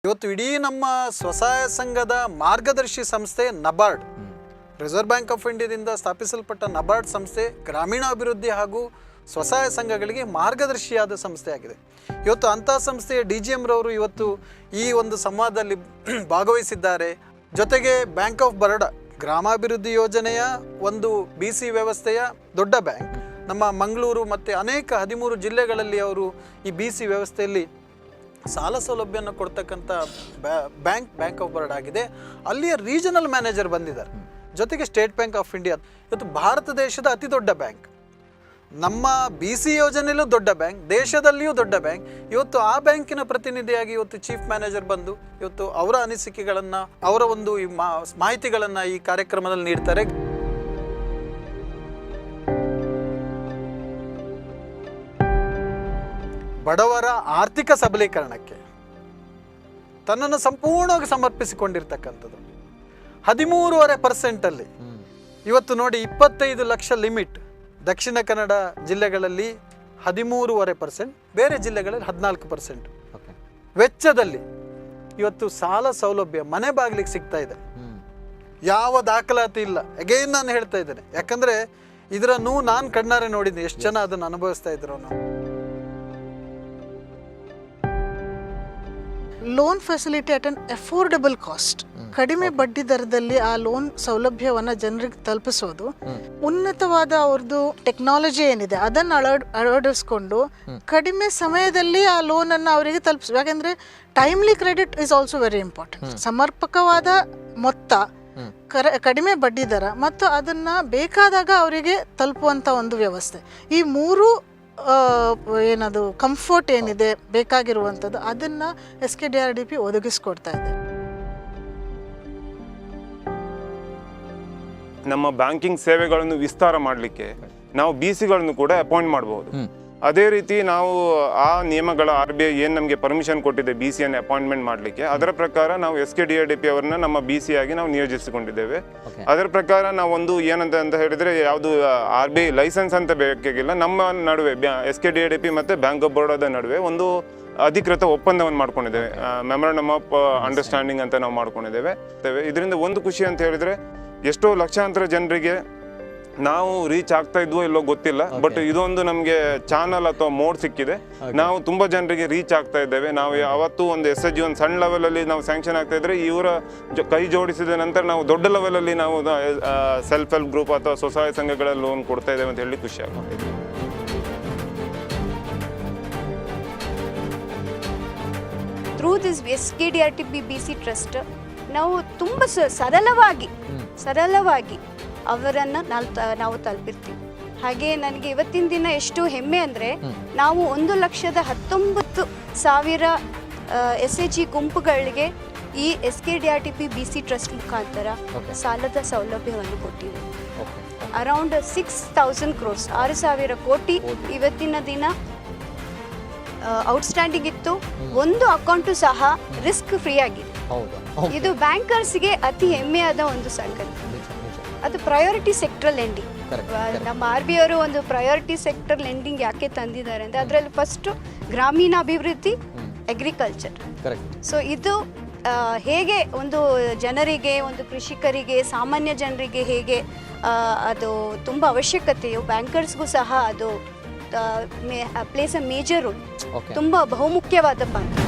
ಇವತ್ತು ಇಡೀ ನಮ್ಮ ಸ್ವಸಹಾಯ ಸಂಘದ ಮಾರ್ಗದರ್ಶಿ ಸಂಸ್ಥೆ ನಬಾರ್ಡ್, ರಿಸರ್ವ್ ಬ್ಯಾಂಕ್ ಆಫ್ ಇಂಡಿಯಾದಿಂದ ಸ್ಥಾಪಿಸಲ್ಪಟ್ಟ ನಬಾರ್ಡ್ ಸಂಸ್ಥೆ ಗ್ರಾಮೀಣಾಭಿವೃದ್ಧಿ ಹಾಗೂ ಸ್ವಸಹಾಯ ಸಂಘಗಳಿಗೆ ಮಾರ್ಗದರ್ಶಿಯಾದ ಸಂಸ್ಥೆಯಾಗಿದೆ. ಇವತ್ತು ಅಂಥ ಸಂಸ್ಥೆಯ DGM ರವರು ಇವತ್ತು ಈ ಒಂದು ಸಂವಾದದಲ್ಲಿ ಭಾಗವಹಿಸಿದ್ದಾರೆ. ಜೊತೆಗೆ ಬ್ಯಾಂಕ್ ಆಫ್ ಬರೋಡಾ ಗ್ರಾಮಾಭಿವೃದ್ಧಿ ಯೋಜನೆಯ ಒಂದು BC ವ್ಯವಸ್ಥೆಯ ದೊಡ್ಡ ಬ್ಯಾಂಕ್, ನಮ್ಮ ಮಂಗಳೂರು ಮತ್ತು ಅನೇಕ 13 ಜಿಲ್ಲೆಗಳಲ್ಲಿ ಅವರು ಈ BC ವ್ಯವಸ್ಥೆಯಲ್ಲಿ ಸಾಲ ಸೌಲಭ್ಯವನ್ನು ಕೊಡ್ತಕ್ಕಂಥ ಬ್ಯಾಂಕ್ ಆಫ್ ಬರೋಡಾ ಆಗಿದೆ. ಅಲ್ಲಿಯ ರೀಜನಲ್ ಮ್ಯಾನೇಜರ್ ಬಂದಿದ್ದಾರೆ. ಜೊತೆಗೆ ಸ್ಟೇಟ್ ಬ್ಯಾಂಕ್ ಆಫ್ ಇಂಡಿಯಾ ಇವತ್ತು ಭಾರತ ದೇಶದ ಅತಿ ದೊಡ್ಡ ಬ್ಯಾಂಕ್, ನಮ್ಮ BC ಯೋಜನೆಯಲ್ಲೂ ದೊಡ್ಡ ಬ್ಯಾಂಕ್, ದೇಶದಲ್ಲಿಯೂ ದೊಡ್ಡ ಬ್ಯಾಂಕ್. ಇವತ್ತು ಆ ಬ್ಯಾಂಕಿನ ಪ್ರತಿನಿಧಿಯಾಗಿ ಇವತ್ತು ಚೀಫ್ ಮ್ಯಾನೇಜರ್ ಬಂದು ಇವತ್ತು ಅವರ ಅನಿಸಿಕೆಗಳನ್ನು, ಅವರ ಒಂದು ಮಾಹಿತಿಗಳನ್ನು ಈ ಕಾರ್ಯಕ್ರಮದಲ್ಲಿ ನೀಡ್ತಾರೆ. ಬಡವರ ಆರ್ಥಿಕ ಸಬಲೀಕರಣಕ್ಕೆ ತನ್ನನ್ನು ಸಂಪೂರ್ಣವಾಗಿ ಸಮರ್ಪಿಸಿಕೊಂಡಿರ್ತಕ್ಕಂಥದ್ದು. 13.5% ಇವತ್ತು ನೋಡಿ 25 ಲಕ್ಷ ಲಿಮಿಟ್ ದಕ್ಷಿಣ ಕನ್ನಡ ಜಿಲ್ಲೆಗಳಲ್ಲಿ 13.5%, ಬೇರೆ ಜಿಲ್ಲೆಗಳಲ್ಲಿ 14%. ವೆಚ್ಚದಲ್ಲಿ ಇವತ್ತು ಸಾಲ ಸೌಲಭ್ಯ ಮನೆ ಬಾಗಿಲಿಗೆ ಸಿಗ್ತಾ ಇದೆ. ಯಾವ ದಾಖಲಾತಿ ಇಲ್ಲ. ಅಗೈನ್ ನಾನು ಹೇಳ್ತಾ ಇದ್ದೇನೆ, ಯಾಕಂದರೆ ಇದರ ನೋವು ನಾನು ಕಣ್ಣಾರೆ ನೋಡಿದ್ದೀನಿ, ಎಷ್ಟು ಜನ ಅದನ್ನು ಅನುಭವಿಸ್ತಾ ಇದ್ರು. ನಾವು loan facility at an affordable cost, ಕಡಿಮೆ ಬಡ್ಡಿ ದರದಲ್ಲಿ ಆ ಲೋನ್ ಸೌಲಭ್ಯವನ್ನು ಜನರಿಗೆ ತಲುಪಿಸೋದು, ಉನ್ನತವಾದ ಅವ್ರದ್ದು ಟೆಕ್ನಾಲಜಿ ಏನಿದೆ ಅದನ್ನು ಅಳವಡಿಸ್ಕೊಂಡು ಕಡಿಮೆ ಸಮಯದಲ್ಲಿ ಆ ಲೋನನ್ನು ಅವರಿಗೆ ತಲುಪಿಸೋದು. ಯಾಕೆಂದರೆ timely credit is also very important. ಸಮರ್ಪಕವಾದ ಮೊತ್ತ, ಕಡಿಮೆ ಬಡ್ಡಿ ದರ ಮತ್ತು ಅದನ್ನು ಬೇಕಾದಾಗ ಅವರಿಗೆ ತಲುಪುವಂಥ ಒಂದು ವ್ಯವಸ್ಥೆ, ಈ ಮೂರು ಏನದು ಕಂಫರ್ಟ್ ಏನಿದೆ ಬೇಕಾಗಿರುವಂಥದ್ದು ಅದನ್ನು SKDRDP ಒದಗಿಸ್ಕೊಡ್ತಾ ಇದೆ. ನಮ್ಮ ಬ್ಯಾಂಕಿಂಗ್ ಸೇವೆಗಳನ್ನು ವಿಸ್ತಾರ ಮಾಡಲಿಕ್ಕೆ ನಾವು BCಗಳನ್ನು ಕೂಡ ಅಪಾಯಿಂಟ್ ಮಾಡಬಹುದು. ಅದೇ ರೀತಿ ನಾವು ಆ ನಿಯಮಗಳ RBI ಏನು ನಮಗೆ ಪರ್ಮಿಷನ್ ಕೊಟ್ಟಿದೆ BCಯನ್ನು ಅಪಾಯಿಂಟ್ಮೆಂಟ್ ಮಾಡಲಿಕ್ಕೆ, ಅದರ ಪ್ರಕಾರ ನಾವು SKDRDP ಅವರನ್ನ ನಮ್ಮ BC ಆಗಿ ನಾವು ನಿಯೋಜಿಸಿಕೊಂಡಿದ್ದೇವೆ. ಅದರ ಪ್ರಕಾರ ನಾವೊಂದು ಏನಂತ ಹೇಳಿದರೆ ಯಾವುದು RBI ಲೈಸೆನ್ಸ್ ಅಂತ ಬೇಕಾಗಿಲ್ಲ. ನಮ್ಮ ನಡುವೆ SKDRDP ಮತ್ತು ಬ್ಯಾಂಕ್ ಆಫ್ ಬರೋಡಾದ ನಡುವೆ ಒಂದು ಅಧಿಕೃತ ಒಪ್ಪಂದವನ್ನು ಮಾಡ್ಕೊಂಡಿದ್ದೇವೆ. ಮೆಮೊರಾಂಡಮ್ ಆಫ್ ಅಂಡರ್ಸ್ಟ್ಯಾಂಡಿಂಗ್ ಅಂತ ನಾವು ಮಾಡ್ಕೊಂಡಿದ್ದೇವೆ. ಇದರಿಂದ ಒಂದು ಖುಷಿ ಅಂತ ಹೇಳಿದರೆ ಎಷ್ಟೋ ಲಕ್ಷಾಂತರ ಜನರಿಗೆ ನಾವು ರೀಚ್ ಆಗ್ತಾ ಇದ್ವೋ ಇಲ್ಲೋ ಗೊತ್ತಿಲ್ಲ, ಬಟ್ ಇದೊಂದು ನಮಗೆ ಚಾನಲ್ ಅಥವಾ ಮೋಡ್ ಸಿಕ್ಕಿದೆ. ನಾವು ತುಂಬಾ ಜನರಿಗೆ ರೀಚ್ ಆಗ್ತಾ ಇದ್ದೇವೆ. ನಾವು ಯಾವತ್ತೂ ಒಂದು SHG ಒಂದು ಸಣ್ಣ ಲೆವೆಲಲ್ಲಿ ನಾವು ಸ್ಯಾಂಕ್ಷನ್ ಆಗ್ತಾ ಇದ್ರೆ ಇವರ ಕೈ ಜೋಡಿಸಿದ ನಂತರ ನಾವು ದೊಡ್ಡ ಲೆವೆಲಲ್ಲಿ ನಾವು ಸೆಲ್ಫ್ ಹೆಲ್ಪ್ ಗ್ರೂಪ್ ಅಥವಾ ಸ್ವಸಹಾಯ ಸಂಘಗಳ ಲೋನ್ ಕೊಡ್ತಾ ಇದ್ದೇವೆ ಅಂತ ಹೇಳಿ ಖುಷಿ ಆಗ್ತಿದೆ. Through this SKDRDP BC trust ನಾವು ತುಂಬ ಸರಳವಾಗಿ ಅವರನ್ನು ನಾವು ತಲುಪಿರ್ತೀವಿ. ಹಾಗೆ ನನಗೆ ಇವತ್ತಿನ ದಿನ ಎಷ್ಟು ಹೆಮ್ಮೆ ಅಂದರೆ, ನಾವು 1,19,000 SHG ಗುಂಪುಗಳಿಗೆ ಈ SKDRDP BC ಟ್ರಸ್ಟ್ ಮುಖಾಂತರ ಸಾಲದ ಸೌಲಭ್ಯವನ್ನು ಕೊಟ್ಟಿವೆ. ಅರೌಂಡ್ 6,000 crores 6,000 ಕೋಟಿ ಇವತ್ತಿನ ದಿನ ಔಟ್ಸ್ಟ್ಯಾಂಡಿಂಗ್ ಇತ್ತು. ಒಂದು ಅಕೌಂಟು ಸಹ ರಿಸ್ಕ್ ಫ್ರೀ ಆಗಿದೆ. ಇದು ಬ್ಯಾಂಕರ್ಸ್ಗೆ ಅತಿ ಹೆಮ್ಮೆಯಾದ ಒಂದು ಸಂಗತಿ. ಅದು ಪ್ರಯಾರಿಟಿ ಸೆಕ್ಟರ್ ಲೆಂಡಿಂಗ್. ನಮ್ಮ RBI ಅವರು ಒಂದು ಪ್ರಯಾರಿಟಿ ಸೆಕ್ಟರ್ ಲೆಂಡಿಂಗ್ ಯಾಕೆ ತಂದಿದ್ದಾರೆ ಅಂದರೆ, ಅದರಲ್ಲಿ ಫಸ್ಟು ಗ್ರಾಮೀಣಾಭಿವೃದ್ಧಿ, ಅಗ್ರಿಕಲ್ಚರ್. ಸೊ ಇದು ಹೇಗೆ ಒಂದು ಜನರಿಗೆ, ಒಂದು ಕೃಷಿಕರಿಗೆ, ಸಾಮಾನ್ಯ ಜನರಿಗೆ ಹೇಗೆ ಅದು ತುಂಬ ಅವಶ್ಯಕತೆಯು, ಬ್ಯಾಂಕರ್ಸ್ಗೂ ಸಹ ಅದು ಪ್ಲೇಸ್ ಅ ಮೇಜರ್ ರೋಲ್, ತುಂಬ ಬಹುಮುಖ್ಯವಾದ ಪಾತ್ರ.